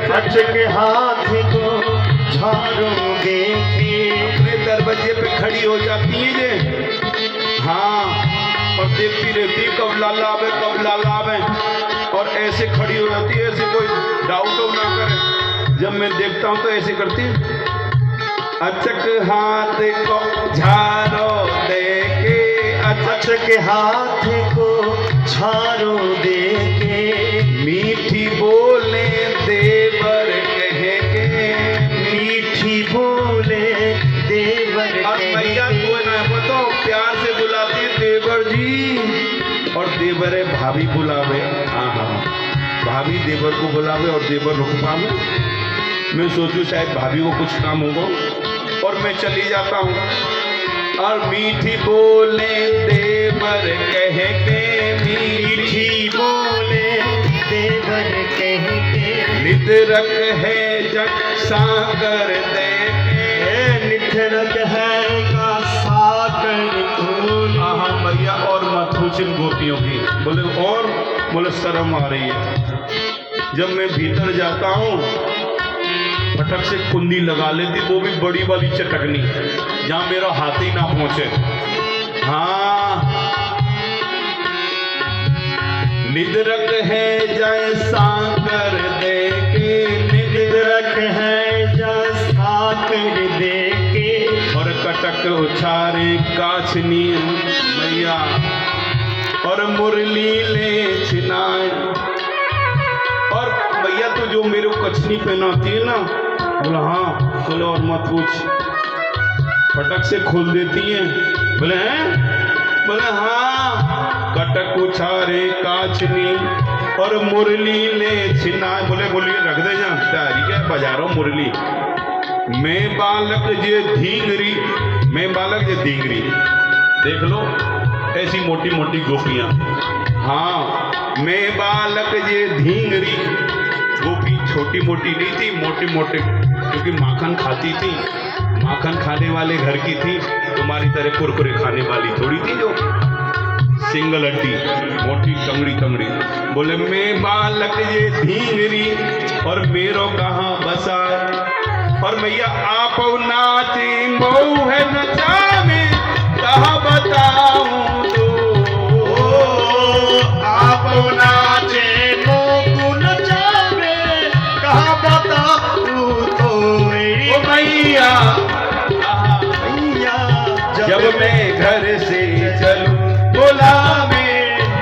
अचक के हाथ को झाड़ू देखे अपने दरवाजे पे खड़ी हो जाती है ये, हाँ, और देखती रहती है कब लाला आवे, और ऐसे खड़ी हो जाती है, ऐसे कोई डाउट हो ना करे। जब मैं देखता हूँ तो ऐसे करती है, अचक हाथ को झाड़ू देके, अचक के हाथ को झाड़ू देके मीठी बोले देवर कह के, मीठी बोले देवर और मैया कोई ना बताओ प्यार से बुलाती है देवर जी, और देवर है भाभी बुलावे, हाँ हाँ, भाभी देवर को बुलावे और देवर रुक पावे। मैं सोचूं शायद भाभी को कुछ काम होगा और मैं चली जाता हूँ, और मीठी बोले देवर कह के, मीठी बोले देवर कह के नितरक है जग सागर देखे, नितरक है का सागर फूल। हाँ भैया, और मत पूछ इन गोपियों की, बोले शर्म आ रही है। जब मैं भीतर जाता हूँ फटक से कुंडी लगा लेती, वो भी बड़ी वाली चटकनी जहाँ मेरा हाथ ही ना पहुंचे। हाँ, निदरक है जय साकर देके, निदरक है जैसा कर देके, और कटक उछारे काछनी मैया, और मुरली ले छिनाए। और भैया तो जो मेरे को कछनी पहनाती है ना, बोला हाँ, बोले और मत पूछ, फटक से खोल देती है, बोले हैं, बोले हाँ, कटक उछारे काछनी और मुरली ले छिनाए। बोले बोलिए रख दे जा, तैयारी क्या बजा रहा हूँ मुरली। मैं बालक जे धींगरी, मैं बालक जे धींगरी, देख लो ऐसी मोटी मोटी गोपियां। हाँ, मैं बालक जे धींगरी, गोपी छोटी मोटी नहीं थी, मोटी मोटी, क्योंकि माखन खाती थी, माखन खाने वाले घर की थी, तुम्हारी तरह कुरकुरे खाने वाली थोड़ी थी जो सिंगल हड्डी मोटी टंगड़ी। बोले मैं बालक ये धींगरी और मेरो कहाँ बसा, और भैया आप नाची मऊ है नचावे, कहाँ बताऊं तो आप नाचे मोकू नचावे, कहाँ बताऊं तो ओ मैया, भैया जब मैं घर से चलूं बुलावे,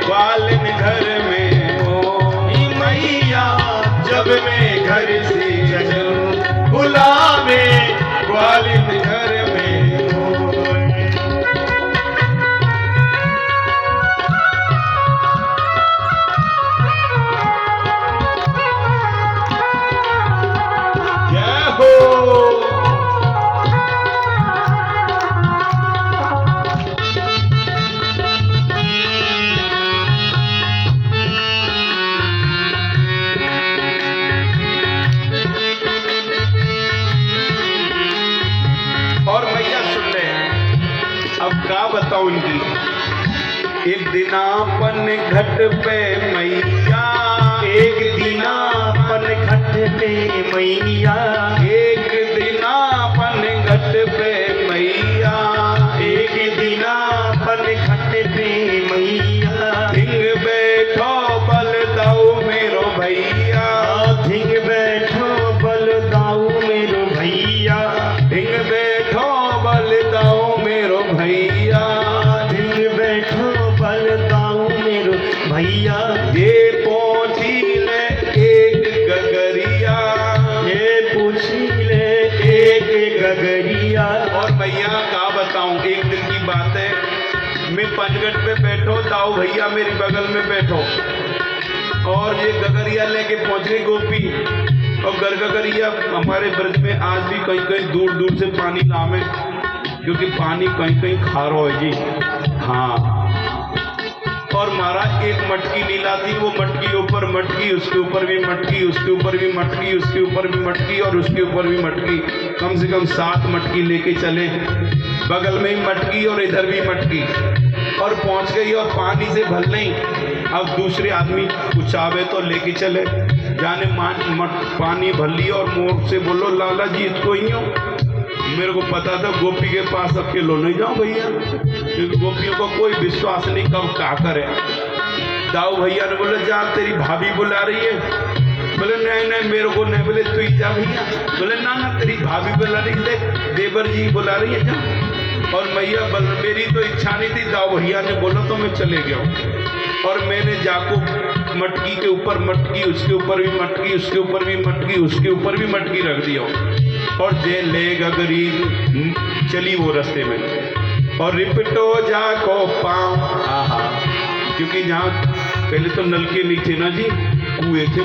ग्वालिन घर में हो मैया, जब मैं घर से चलूं बुलावे, ग्वालिन घर में हो। जय हो। और भैया सुन ले, अब क्या बताऊं इनकी। एक दिनापन घट पे मैया, एक दिनापन घट पे मैया, एक दिनापन घट पे मैया, एक दिनापन घट पे मैया, धिंग बैठो बल दऊ मेरो भैया, धिंग बैठो बल दाऊ मेरो भैया, धिंग बैठो बल दऊ मेरो भैया, धिंग बैठो बल दाऊ मेरो भैया। ये पोछी ले एक गगरिया, ये पूछी ले एक गगरिया। और भैया क्या बताऊं, एक दिन की बात है, मैं पंचगढ़ पे बैठो, दाऊ भैया मेरी बगल में बैठो, और ये गगरिया लेके पहुंच गई गोपी। और गगरिया हमारे ब्रज में आज भी कहीं कहीं दूर दूर से पानी लावे, क्योंकि पानी कहीं कहीं खारो है जी। हाँ, और महाराज एक मटकी नहीं लाती, वो मटकी ऊपर मटकी, उसके ऊपर भी मटकी, उसके ऊपर भी मटकी, उसके ऊपर भी मटकी, और उसके ऊपर भी मटकी, कम से कम 7 मटकी लेके चले, बगल में ही मटकी और इधर भी मटकी, और पहुंच गई और पानी से भर नहीं। अब दूसरे आदमी कुछ आवे तो लेके चले, जाने पानी भर लिया और मोर से बोलो लाला जी इसको ही हो। मेरे को पता था गोपी के पास अकेलो नहीं जाऊं भैया, क्योंकि गोपियों को कोई विश्वास नहीं कब क्या करे। दाऊ भैया ने बोले जा तेरी भाभी बुला रही है। बोले नहीं नहीं मेरे को नहीं, बोले तू ही जा भैया। बोले ना ना तेरी भाभी बुला रही है, देवर जी बुला रही है जा। और मैया मेरी तो इच्छा नहीं थी, दाऊ भैया ने बोला तो मैं चले गया। और मैंने जाको मटकी के ऊपर मटकी, उसके ऊपर भी मटकी, उसके ऊपर भी मटकी, उसके ऊपर भी मटकी रख दिया और जे ले गरीब चली वो रास्ते में। और रिपटो जाको पाँव, क्योंकि जहाँ पहले तो नलके नहीं थे ना जी, कुएं थे,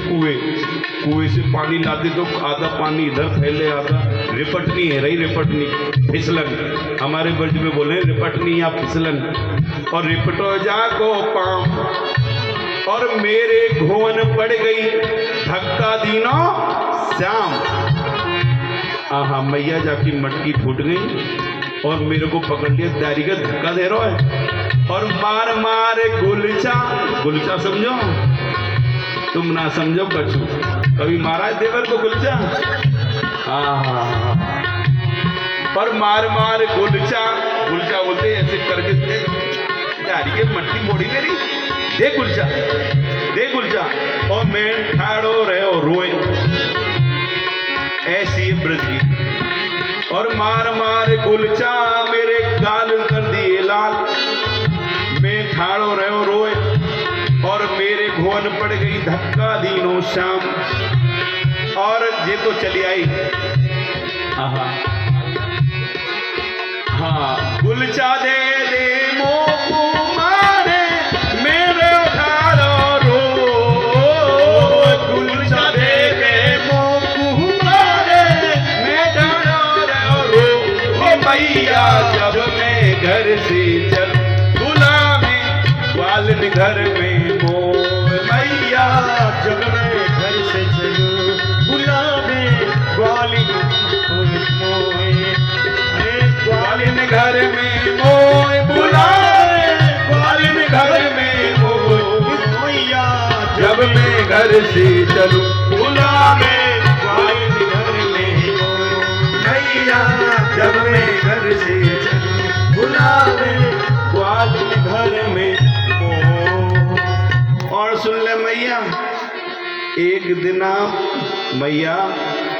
कुएं से पानी लाते तो आधा पानी इधर फैले, आधा रिपटनी है रही, रिपटनी फिसलन, हमारे ब्रज में बोले रिपटनी या फिसलन। और रिपटो जाको पाँव, और मेरे घोन पड़ गई धक्का दीनो श्याम। आहा मैया जाकी मटकी फूट गई और मेरे को पकड़ लिया, दारी का धक्का दे रहा है और मार मार गुलचा, गुलचा समझो तुम ना समझो कछु, कभी मारा है देवर को गुलचा? पर मार मार गुलचा, गुलचा बोलते ऐसे करके दारी के मटकी मोड़ी मेरी, दे गुलचा दे गुलचा। और मैं ठाड़ो रहे और रोए, ऐसी ब्रज की। और मार मार गुलचा मेरे गाल कर दिए लाल, मैं ठाड़ो रहे और रोए और मेरे घोन पड़ गई धक्का दीनो श्याम। और ये तो चली आई, हाँ गुलचा दे दे मोकू मारे मेरे उधारो रो, गुलचा दे दे मोकू मारे मेरे उधारो रो। ओ मैया जब मैं घर से चल गुलामी ग्वालिन घर में मोर, मैया जब मैं घर से चलूं गुलामी ग्वालिन ग्वालिन घर में मोय बुलाए, ग्वालिन घर में मोय, मैया जब मैं घर से चलूं बुलावे ग्वालिन घर में मोय, मैया जब मैं घर से चलूं बुलावे ग्वालिन घर में मोय। और सुन ले मैया, एक दिन मैया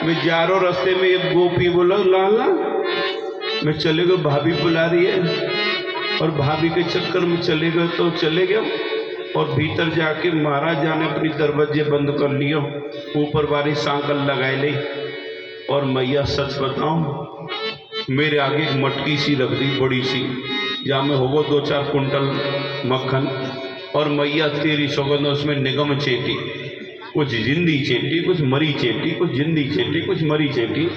मैं जा रहा रास्ते में, एक गोपी बोला लाला मैं चले गए, भाभी बुला रही है। और भाभी के चक्कर में चले गए तो चले गए और भीतर जाके महाराज जाने अपनी दरवाजे बंद कर लियो, ऊपर वाली सांकल लगाए ली। और मैया सच बताऊं मेरे आगे एक मटकी सी रख दी बड़ी सी, जहाँ में होगा 2-4 कुंटल मक्खन। और मैया तेरी सौगंध उसमें निगम चेटी, कुछ जिंदी चेटी, कुछ मरी चेटी, कुछ जिंदी चेटी, कुछ मरी चेटी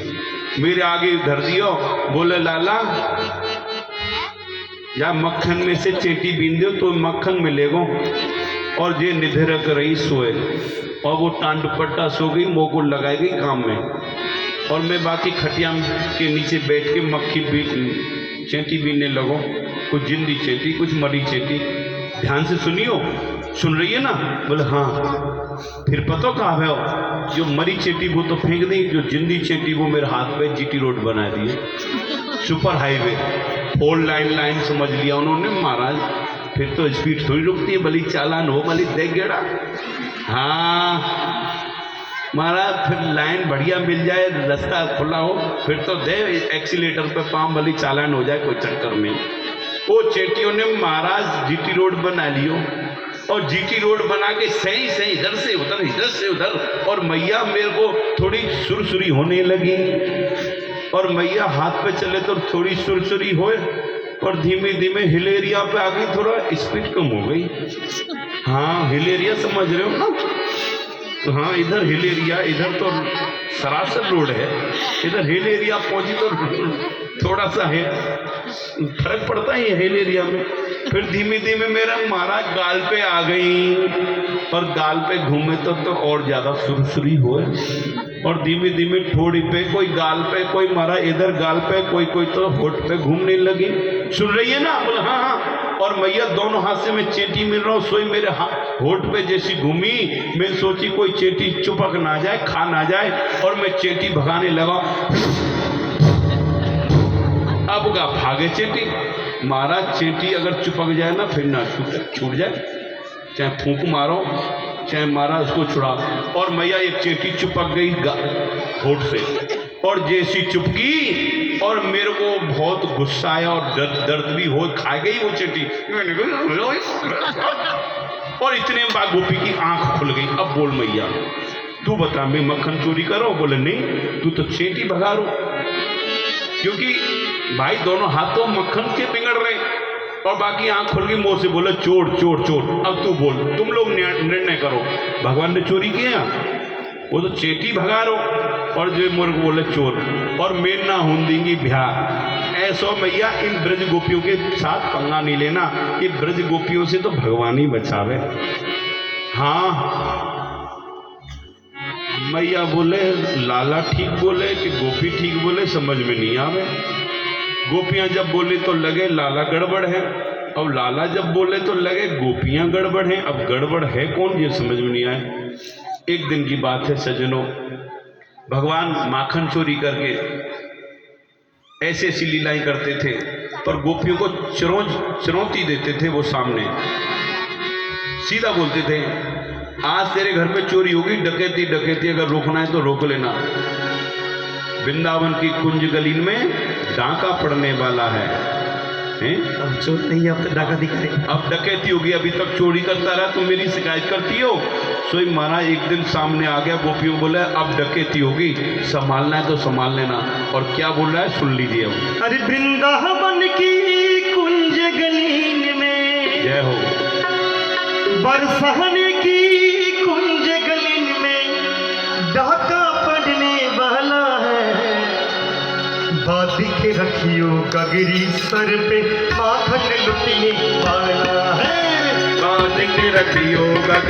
मेरे आगे धर दियो। बोले लाला या मक्खन में से चेटी बीन दो तो मक्खन मिलेगो। और जे निधरक रही सोए और वो टांड पट्टा सो गई, मोगुल लगाई गई काम में। और मैं बाकी खटिया के नीचे बैठ के मक्खी चेटी बीनने लगो, कुछ जिंदी चेटी कुछ मरी चेटी। ध्यान से सुनियो, सुन रही है ना? बोले हाँ। फिर पता कहाँ है, जो मरी चेटी वो तो फेंक दी, जो जिंदी चेटी वो मेरे हाथ पे जीटी रोड बना दिए, सुपर हाईवे 4 लाइन समझ लिया उन्होंने महाराज। फिर तो स्पीड थोड़ी रुकती है, भली चालान हो भली देख गेड़ा। हाँ महाराज, फिर लाइन बढ़िया मिल जाए, रास्ता खुला हो, फिर तो दे एक्सीलेटर पे पाँव, भली चालान हो जाए, कोई चक्कर नहीं। वो चेटियों ने महाराज जीटी रोड बना लियो और जीटी रोड बना के सही सही इधर से उधर, इधर से उधर। और मैया मेरे को थोड़ी सुरसुरी होने लगी और मैया हाथ पे चले तो थोड़ी सुरसुरी होए और धीमे धीमे हिलेरिया पे आ गई, थोड़ा स्पीड कम हो गई। हाँ हिलेरिया समझ रहे हो ना? तो हाँ इधर हिलेरिया, इधर तो सरासर रोड है, इधर हिलेरिया पहुंची तो थोड़ा सा है फर्क पड़ता है हिल एरिया में। फिर धीमे धीमे मेरा महाराज गाल पे आ गई और गाल पे घूमे तो और ज्यादा सुरसुरी हो। और धीमे धीमे ठोड़ी पे, कोई गाल पे, कोई मारा इधर गाल पे, कोई कोई तो होठ पे घूमने लगी। सुन रही है ना? बोला हाँ हाँ। और मैया दोनों हाथ से मैं चेटी मिल रहा हूँ, सोई मेरे होठ पे जैसी घूमी, मैं सोची कोई चेटी चुपक ना जाए, खा ना जाए, और मैं चेटी भगाने लगा। अब का भागे चेटी, महाराज चेटी अगर चिपक जाए ना फिर ना छूट जाए, चाहे फूंक मारो चाहे मारा उसको छुड़ा। और मैया एक चेटी चिपक गई होठ से, और जैसी चुपकी और मेरे को बहुत गुस्सा आया और दर्द भी हो, खा गई वो चेटी। और इतने में गोपी की आंख खुल गई। अब बोल मैया तू बता मैं मक्खन चोरी करो? बोले नहीं, तू तो चेटी भगा रो, क्योंकि भाई दोनों हाथों मक्खन के बिगड़ रहे, और बाकी आंख खुल गई, मुंह से बोला चोर चोर चोर। अब तू बोल, तुम लोग निर्णय करो, भगवान ने चोरी किया? वो तो चेटी भगा रो, और जो मुर्ग बोले चोर, और मेन ना होंगी बिहार। ऐसा मैया इन ब्रज गोपियों के साथ पंगा नहीं लेना, ये ब्रज गोपियों से तो भगवान ही बचावे। हाँ मैया बोले लाला ठीक बोले कि गोपी ठीक बोले, समझ में नहीं आवे। गोपियां जब बोले तो लगे लाला गड़बड़ है, अब लाला जब बोले तो लगे गोपियां गड़बड़ हैं। अब गड़बड़ है कौन ये समझ में नहीं आए। एक दिन की बात है सज्जनों, भगवान माखन चोरी करके ऐसे ऐसी लीलाएं करते थे, पर गोपियों को चुनौती देते थे। वो सामने सीधा बोलते थे आज तेरे घर पे चोरी होगी, डकैती डकैती, अगर रोकना है तो रोक लेना। वृंदावन की कुंज गली में डाका पड़ने वाला है। अब चोर नहीं, अब तो डाका दिख रहे, अब डकैती होगी। अभी तक चोरी करता रहा, तुम मेरी शिकायत करती हो। सोई महाराज एक दिन सामने आ गया, गोपियों बोले अब डकैती होगी, संभालना है तो संभाल लेना। और क्या बोल रहा है सुन लीजिए। अरे वृंदावन की कुंज गली में, जय हो, बरसाने की कुंज गली में डाका पड़ने वाला है। बांध के रखियो गगरी सर पे, माखन लुटने वाला है। बांध के रखियो गगरी